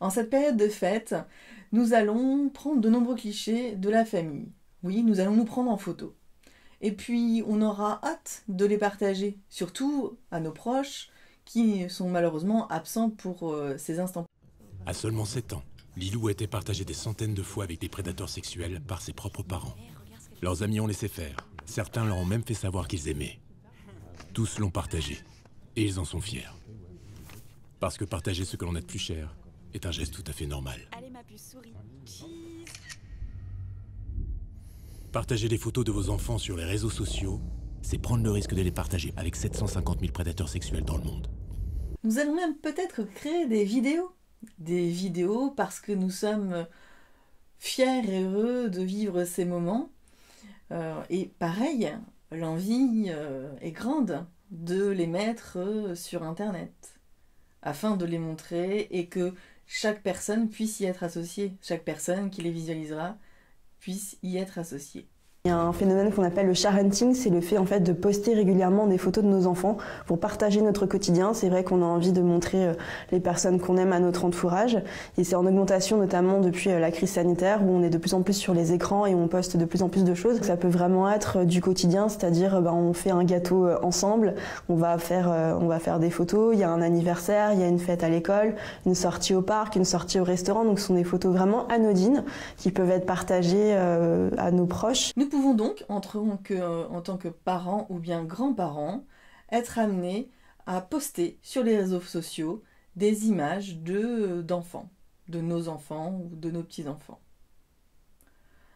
En cette période de fête, nous allons prendre de nombreux clichés de la famille. Oui, nous allons nous prendre en photo. Et puis, on aura hâte de les partager, surtout à nos proches qui sont malheureusement absents pour ces instants. À seulement 7 ans, Lilou a été partagée des centaines de fois avec des prédateurs sexuels par ses propres parents. Leurs amis ont laissé faire. Certains leur ont même fait savoir qu'ils aimaient. Tous l'ont partagé. Et ils en sont fiers. Parce que partager ce que l'on a de plus cher est un geste tout à fait normal. Allez ma puce, souris. Cheese. Partager les photos de vos enfants sur les réseaux sociaux, c'est prendre le risque de les partager avec 750 000 prédateurs sexuels dans le monde. Nous allons même peut-être créer des vidéos. Des vidéos parce que nous sommes fiers et heureux de vivre ces moments. Et pareil, l'envie est grande de les mettre sur Internet afin de les montrer et que chaque personne puisse y être associée. Chaque personne qui les visualisera puisse y être associée. Il y a un phénomène qu'on appelle le sharenting, c'est le fait en fait de poster régulièrement des photos de nos enfants pour partager notre quotidien. C'est vrai qu'on a envie de montrer les personnes qu'on aime à notre entourage et c'est en augmentation notamment depuis la crise sanitaire où on est de plus en plus sur les écrans et on poste de plus en plus de choses. Ça peut vraiment être du quotidien, c'est-à-dire on fait un gâteau ensemble, on va faire des photos, il y a un anniversaire, il y a une fête à l'école, une sortie au parc, une sortie au restaurant, donc ce sont des photos vraiment anodines qui peuvent être partagées à nos proches. Nous pouvons donc, en tant que parents ou bien grands-parents, être amenés à poster sur les réseaux sociaux des images d'enfants, de nos enfants ou de nos petits-enfants.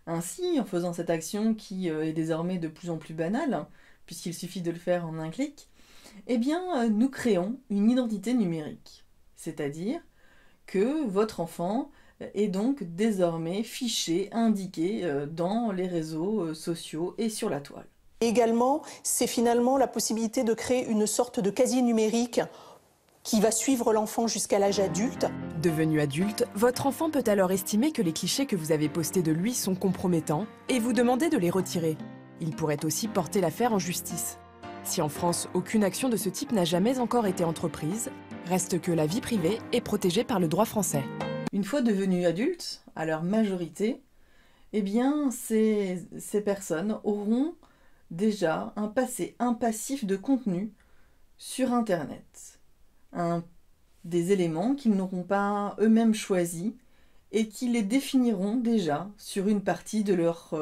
Ainsi, en faisant cette action qui est désormais de plus en plus banale, puisqu'il suffit de le faire en un clic, eh bien, nous créons une identité numérique. C'est-à-dire que votre enfant est donc désormais fiché, indiqué dans les réseaux sociaux et sur la toile. Également, c'est finalement la possibilité de créer une sorte de casier numérique qui va suivre l'enfant jusqu'à l'âge adulte. Devenu adulte, votre enfant peut alors estimer que les clichés que vous avez postés de lui sont compromettants et vous demander de les retirer. Il pourrait aussi porter l'affaire en justice. Si en France, aucune action de ce type n'a jamais encore été entreprise, reste que la vie privée est protégée par le droit français. Une fois devenus adultes, à leur majorité, eh bien, ces personnes auront déjà un passif de contenu sur Internet. Des éléments qu'ils n'auront pas eux-mêmes choisis et qui les définiront déjà sur une partie de leur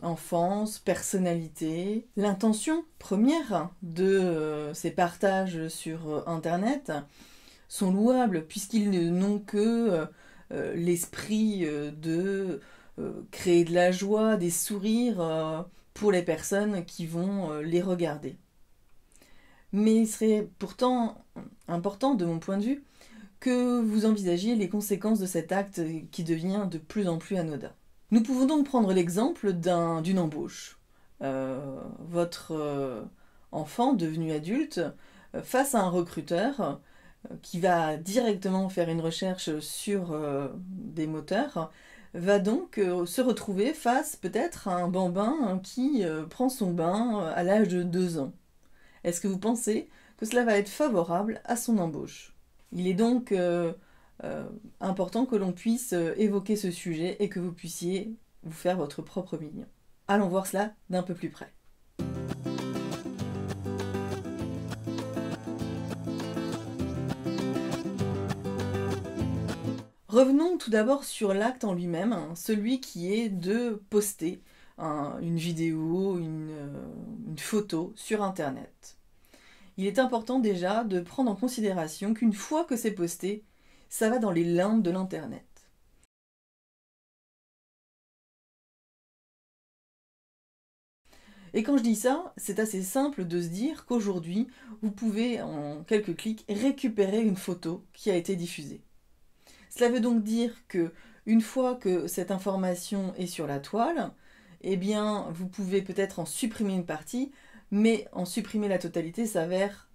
enfance, personnalité. L'intention première de ces partages sur Internet sont louables puisqu'ils n'ont que l'esprit de créer de la joie, des sourires pour les personnes qui vont les regarder. Mais il serait pourtant important, de mon point de vue, que vous envisagiez les conséquences de cet acte qui devient de plus en plus anodin. Nous pouvons donc prendre l'exemple d'une embauche. Votre enfant devenu adulte, face à un recruteur qui va directement faire une recherche sur des moteurs, va donc se retrouver face peut-être à un bambin qui prend son bain à l'âge de 2 ans. Est-ce que vous pensez que cela va être favorable à son embauche? Il est donc important que l'on puisse évoquer ce sujet et que vous puissiez vous faire votre propre mignon. Allons voir cela d'un peu plus près. Revenons tout d'abord sur l'acte en lui-même, celui qui est de poster une vidéo, une photo sur Internet. Il est important déjà de prendre en considération qu'une fois que c'est posté, ça va dans les limbes de l'Internet. Et quand je dis ça, c'est assez simple de se dire qu'aujourd'hui, vous pouvez en quelques clics récupérer une photo qui a été diffusée. Cela veut donc dire que une fois que cette information est sur la toile, eh bien, vous pouvez peut-être en supprimer une partie, mais en supprimer la totalité s'avère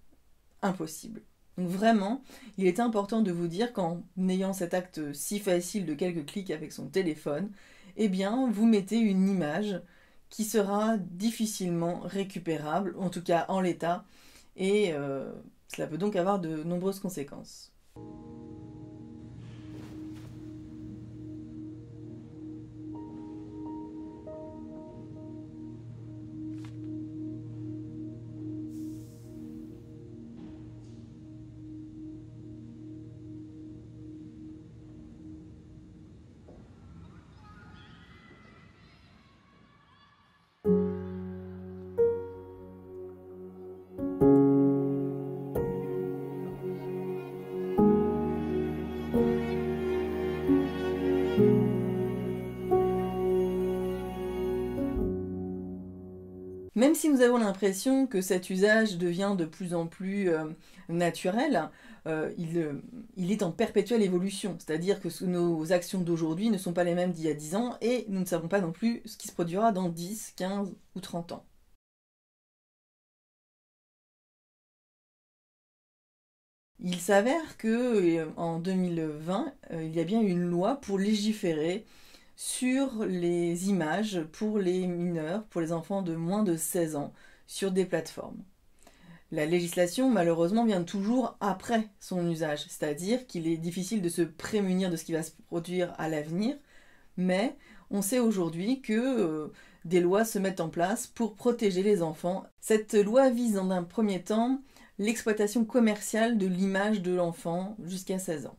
impossible. Donc vraiment, il est important de vous dire qu'en ayant cet acte si facile de quelques clics avec son téléphone, eh bien, vous mettez une image qui sera difficilement récupérable, en tout cas en l'état, et cela peut donc avoir de nombreuses conséquences. Même si nous avons l'impression que cet usage devient de plus en plus naturel, il est en perpétuelle évolution. C'est-à-dire que nos actions d'aujourd'hui ne sont pas les mêmes d'il y a 10 ans et nous ne savons pas non plus ce qui se produira dans 10, 15 ou 30 ans. Il s'avère qu'en 2020, il y a bien une loi pour légiférer sur les images pour les mineurs, pour les enfants de moins de 16 ans, sur des plateformes. La législation, malheureusement, vient toujours après son usage, c'est-à-dire qu'il est difficile de se prémunir de ce qui va se produire à l'avenir, mais on sait aujourd'hui que des lois se mettent en place pour protéger les enfants. Cette loi vise dans un premier temps l'exploitation commerciale de l'image de l'enfant jusqu'à 16 ans.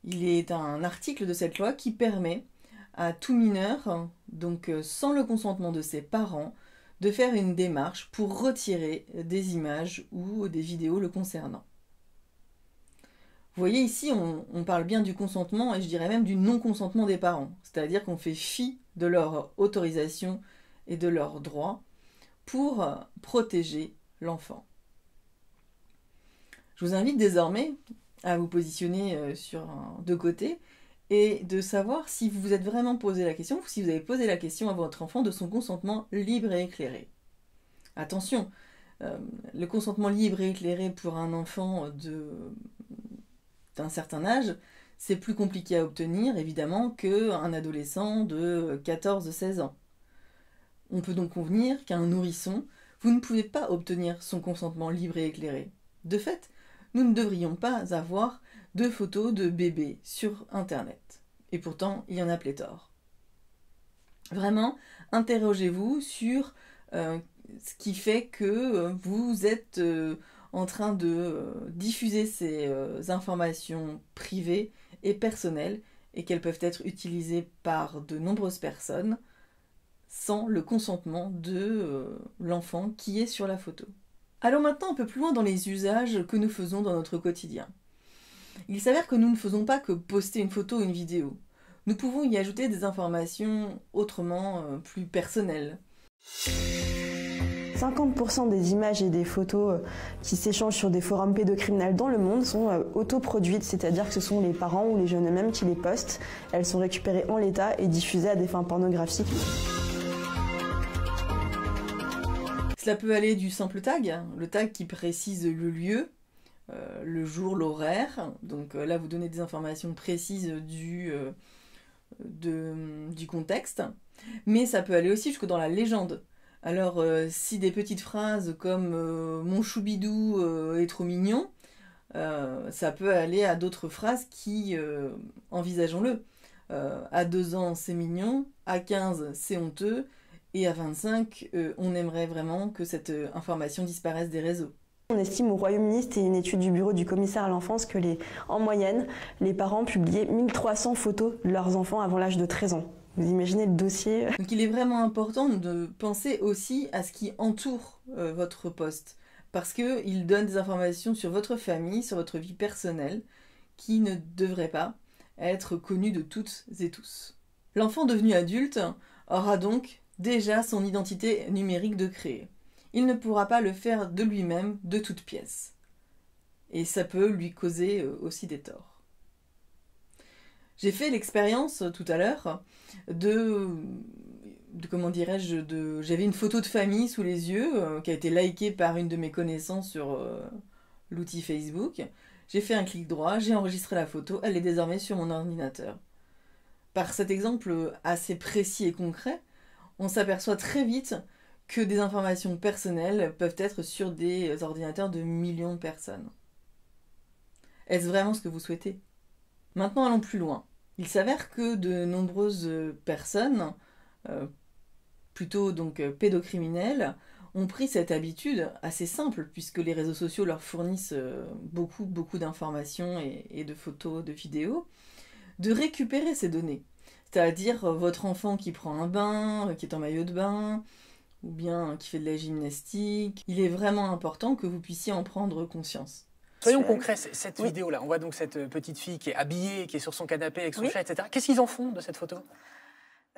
Il est un article de cette loi qui permet à tout mineur, donc sans le consentement de ses parents, de faire une démarche pour retirer des images ou des vidéos le concernant. Vous voyez ici, on parle bien du consentement et je dirais même du non-consentement des parents, c'est-à-dire qu'on fait fi de leur autorisation et de leurs droits pour protéger l'enfant. Je vous invite désormais à vous positionner sur deux côtés et de savoir si vous vous êtes vraiment posé la question ou si vous avez posé la question à votre enfant de son consentement libre et éclairé. Attention, le consentement libre et éclairé pour un enfant d'un certain âge, c'est plus compliqué à obtenir évidemment qu'un adolescent de 14-16 ans. On peut donc convenir qu'un nourrisson, vous ne pouvez pas obtenir son consentement libre et éclairé. De fait, nous ne devrions pas avoir de photos de bébés sur Internet. Et pourtant, il y en a pléthore. Vraiment, interrogez-vous sur ce qui fait que vous êtes en train de diffuser ces informations privées et personnelles et qu'elles peuvent être utilisées par de nombreuses personnes sans le consentement de l'enfant qui est sur la photo. Allons maintenant un peu plus loin dans les usages que nous faisons dans notre quotidien. Il s'avère que nous ne faisons pas que poster une photo ou une vidéo. Nous pouvons y ajouter des informations autrement plus personnelles. 50% des images et des photos qui s'échangent sur des forums pédocriminels dans le monde sont autoproduites, c'est-à-dire que ce sont les parents ou les jeunes eux-mêmes qui les postent. Elles sont récupérées en l'état et diffusées à des fins pornographiques. Cela peut aller du simple tag, le tag qui précise le lieu, le jour, l'horaire. Donc là, vous donnez des informations précises du contexte. Mais ça peut aller aussi jusque dans la légende. Alors, si des petites phrases comme mon choubidou est trop mignon, ça peut aller à d'autres phrases qui, envisageons-le, à 2 ans c'est mignon, à 15 c'est honteux, et à 25 on aimerait vraiment que cette information disparaisse des réseaux. On estime au Royaume-Uni, c'était une étude du bureau du commissaire à l'enfance, que en moyenne, les parents publiaient 1300 photos de leurs enfants avant l'âge de 13 ans. Vous imaginez le dossier? Donc il est vraiment important de penser aussi à ce qui entoure votre post, parce qu'il donne des informations sur votre famille, sur votre vie personnelle, qui ne devraient pas être connues de toutes et tous. L'enfant devenu adulte aura donc déjà son identité numérique de créer. Il ne pourra pas le faire de lui-même de toutes pièces. Et ça peut lui causer aussi des torts. J'ai fait l'expérience tout à l'heure j'avais une photo de famille sous les yeux qui a été likée par une de mes connaissances sur l'outil Facebook. J'ai fait un clic droit, j'ai enregistré la photo, elle est désormais sur mon ordinateur. Par cet exemple assez précis et concret, on s'aperçoit très vite que des informations personnelles peuvent être sur des ordinateurs de millions de personnes. Est-ce vraiment ce que vous souhaitez ? Maintenant, allons plus loin. Il s'avère que de nombreuses personnes, plutôt donc pédocriminels, ont pris cette habitude assez simple, puisque les réseaux sociaux leur fournissent beaucoup d'informations et de photos, de vidéos, de récupérer ces données. C'est-à-dire votre enfant qui prend un bain, qui est en maillot de bain, ou bien qui fait de la gymnastique. Il est vraiment important que vous puissiez en prendre conscience. Soyons concrets, cette vidéo-là, on voit donc cette petite fille qui est habillée, qui est sur son canapé avec son chat, etc. Qu'est-ce qu'ils en font de cette photo ?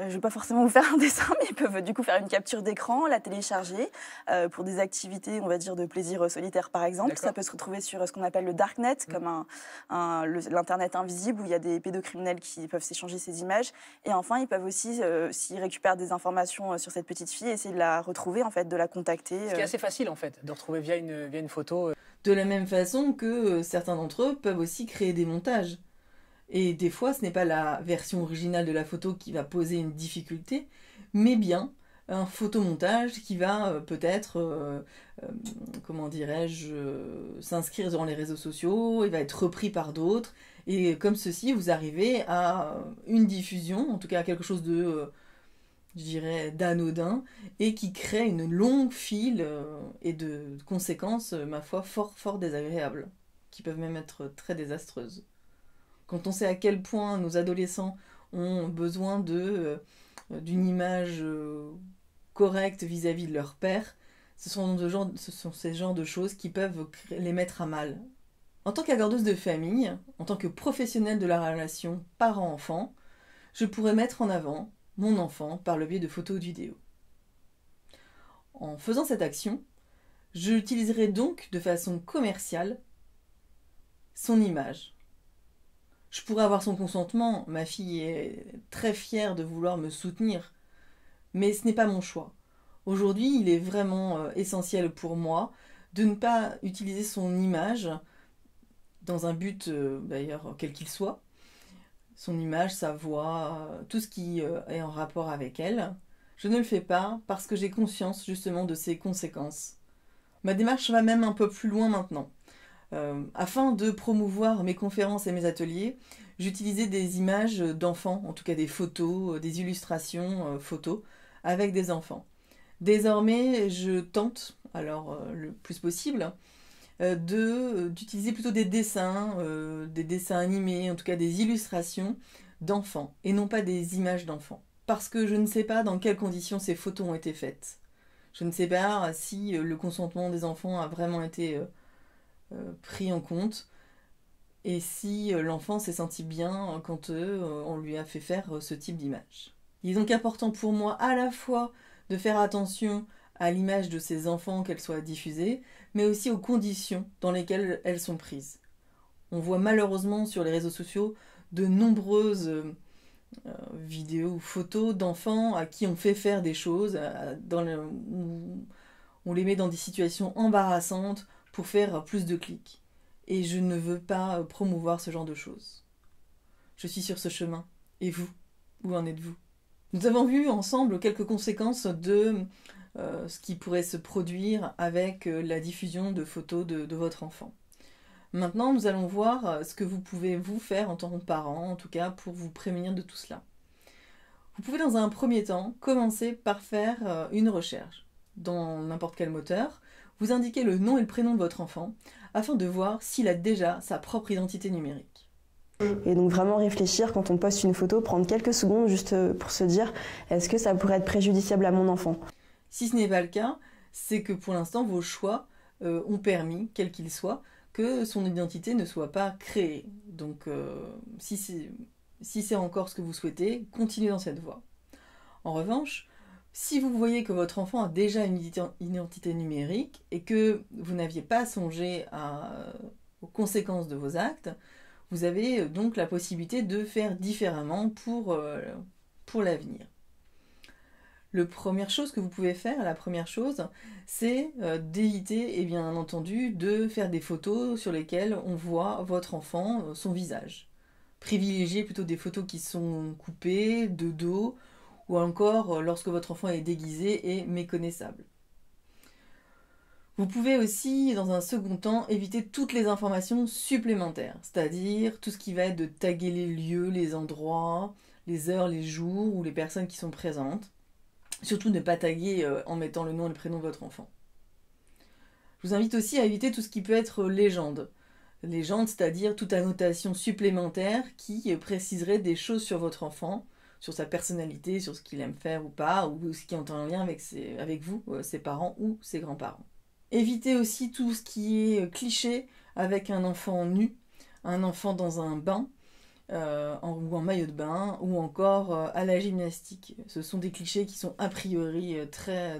Je ne vais pas forcément vous faire un dessin, mais ils peuvent du coup faire une capture d'écran, la télécharger pour des activités, on va dire, de plaisir solitaire par exemple. Ça peut se retrouver sur ce qu'on appelle le darknet, comme l'internet invisible où il y a des pédocriminels qui peuvent s'échanger ces images. Et enfin, ils peuvent aussi, s'ils récupèrent des informations sur cette petite fille, essayer de la retrouver, en fait, de la contacter. Ce qui est assez facile en fait, de retrouver via une photo. De la même façon que certains d'entre eux peuvent aussi créer des montages. Et des fois, ce n'est pas la version originale de la photo qui va poser une difficulté, mais bien un photomontage qui va peut-être, comment dirais-je, s'inscrire dans les réseaux sociaux, il va être repris par d'autres, et comme ceci, vous arrivez à une diffusion, en tout cas à quelque chose de, je dirais, d'anodin, et qui crée une longue file et de conséquences, ma foi, fort désagréables, qui peuvent même être très désastreuses. Quand on sait à quel point nos adolescents ont besoin d'une image correcte vis-à-vis de leur père, ce sont ces genres de choses qui peuvent les mettre à mal. En tant qu'accordeuse de famille, en tant que professionnelle de la relation parent-enfant, je pourrais mettre en avant mon enfant par le biais de photos ou de vidéos. En faisant cette action, j'utiliserai donc de façon commerciale son image. Je pourrais avoir son consentement, ma fille est très fière de vouloir me soutenir, mais ce n'est pas mon choix. Aujourd'hui, il est vraiment essentiel pour moi de ne pas utiliser son image dans un but, d'ailleurs, quel qu'il soit. Son image, sa voix, tout ce qui est en rapport avec elle. Je ne le fais pas parce que j'ai conscience justement de ses conséquences. Ma démarche va même un peu plus loin maintenant. Afin de promouvoir mes conférences et mes ateliers, j'utilisais des images d'enfants, en tout cas des photos, des illustrations photos avec des enfants. Désormais, je tente, alors le plus possible, d'utiliser plutôt des dessins animés, en tout cas des illustrations d'enfants, et non pas des images d'enfants. Parce que je ne sais pas dans quelles conditions ces photos ont été faites. Je ne sais pas si le consentement des enfants a vraiment été pris en compte, et si l'enfant s'est senti bien quand on lui a fait faire ce type d'image. Il est donc important pour moi à la fois de faire attention à l'image de ces enfants, qu'elle soit diffusée, mais aussi aux conditions dans lesquelles elles sont prises. On voit malheureusement sur les réseaux sociaux de nombreuses vidéos ou photos d'enfants à qui on fait faire des choses, on les met dans des situations embarrassantes pour faire plus de clics. Et je ne veux pas promouvoir ce genre de choses. Je suis sur ce chemin. Et vous, où en êtes-vous? Nous avons vu ensemble quelques conséquences de ce qui pourrait se produire avec la diffusion de photos de votre enfant. Maintenant, nous allons voir ce que vous pouvez vous faire en tant que parent, en tout cas pour vous prémunir de tout cela. Vous pouvez dans un premier temps commencer par faire une recherche dans n'importe quel moteur. Vous indiquez le nom et le prénom de votre enfant afin de voir s'il a déjà sa propre identité numérique. Et donc vraiment réfléchir quand on poste une photo, prendre quelques secondes juste pour se dire est-ce que ça pourrait être préjudiciable à mon enfant? Si ce n'est pas le cas, c'est que pour l'instant vos choix ont permis, quel qu'il soit, que son identité ne soit pas créée. Donc si c'est encore ce que vous souhaitez, continuez dans cette voie. En revanche, si vous voyez que votre enfant a déjà une identité numérique et que vous n'aviez pas songé aux conséquences de vos actes, vous avez donc la possibilité de faire différemment pour l'avenir. La première chose que vous pouvez faire, c'est d'éviter, et bien entendu, de faire des photos sur lesquelles on voit votre enfant, son visage. Privilégiez plutôt des photos qui sont coupées, de dos, ou encore lorsque votre enfant est déguisé et méconnaissable. Vous pouvez aussi, dans un second temps, éviter toutes les informations supplémentaires, c'est-à-dire tout ce qui va être de taguer les lieux, les endroits, les heures, les jours ou les personnes qui sont présentes. Surtout ne pas taguer en mettant le nom et le prénom de votre enfant. Je vous invite aussi à éviter tout ce qui peut être légende. Légende, c'est-à-dire toute annotation supplémentaire qui préciserait des choses sur votre enfant, sur sa personnalité, sur ce qu'il aime faire ou pas, ou ce qui est en lien avec vous, ses parents ou ses grands-parents. Évitez aussi tout ce qui est cliché avec un enfant nu, un enfant dans un bain, ou en maillot de bain, ou encore à la gymnastique. Ce sont des clichés qui sont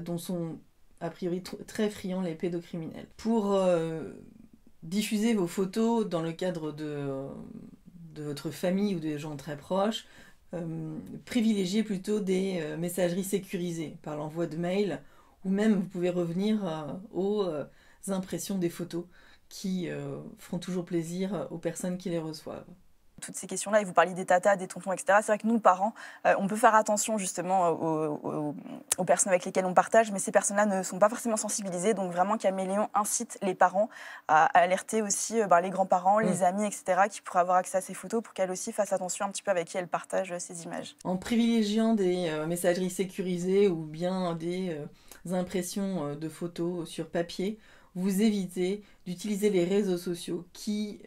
dont sont a priori très friands les pédocriminels. Pour diffuser vos photos dans le cadre de votre famille ou des gens très proches, privilégiez plutôt des messageries sécurisées par l'envoi de mails, ou même vous pouvez revenir aux impressions des photos qui feront toujours plaisir aux personnes qui les reçoivent. Toutes ces questions-là, et vous parliez des tatas, des tontons, etc. C'est vrai que nous, parents, on peut faire attention justement aux personnes avec lesquelles on partage, mais ces personnes-là ne sont pas forcément sensibilisées. Donc vraiment, Caméléon incite les parents à alerter aussi les grands-parents, les amis, etc., qui pourraient avoir accès à ces photos pour qu'elles aussi fassent attention un petit peu avec qui elles partagent ces images. En privilégiant des messageries sécurisées ou bien des impressions de photos sur papier, vous évitez d'utiliser les réseaux sociaux qui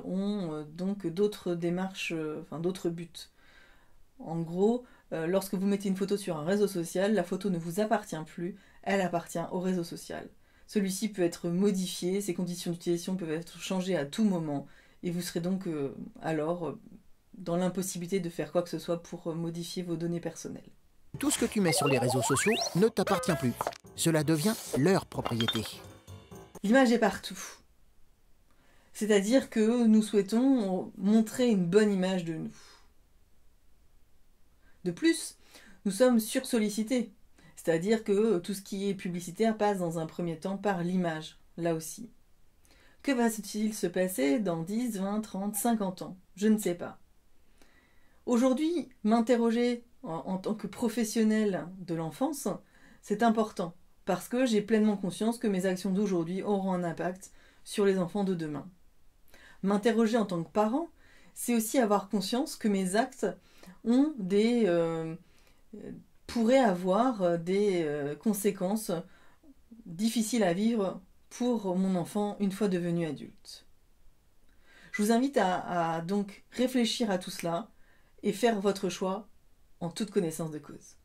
ont donc d'autres démarches, d'autres buts. En gros, lorsque vous mettez une photo sur un réseau social, la photo ne vous appartient plus, elle appartient au réseau social. Celui-ci peut être modifié, ses conditions d'utilisation peuvent être changées à tout moment, et vous serez donc alors dans l'impossibilité de faire quoi que ce soit pour modifier vos données personnelles. Tout ce que tu mets sur les réseaux sociaux ne t'appartient plus. Cela devient leur propriété. L'image est partout. C'est-à-dire que nous souhaitons montrer une bonne image de nous. De plus, nous sommes sursollicités. C'est-à-dire que tout ce qui est publicitaire passe dans un premier temps par l'image, là aussi. Que va-t-il se passer dans 10, 20, 30, 50 ans? Je ne sais pas. Aujourd'hui, m'interroger en tant que professionnel de l'enfance, c'est important. Parce que j'ai pleinement conscience que mes actions d'aujourd'hui auront un impact sur les enfants de demain. M'interroger en tant que parent, c'est aussi avoir conscience que mes actes pourraient avoir des conséquences difficiles à vivre pour mon enfant une fois devenu adulte. Je vous invite à donc réfléchir à tout cela et faire votre choix en toute connaissance de cause.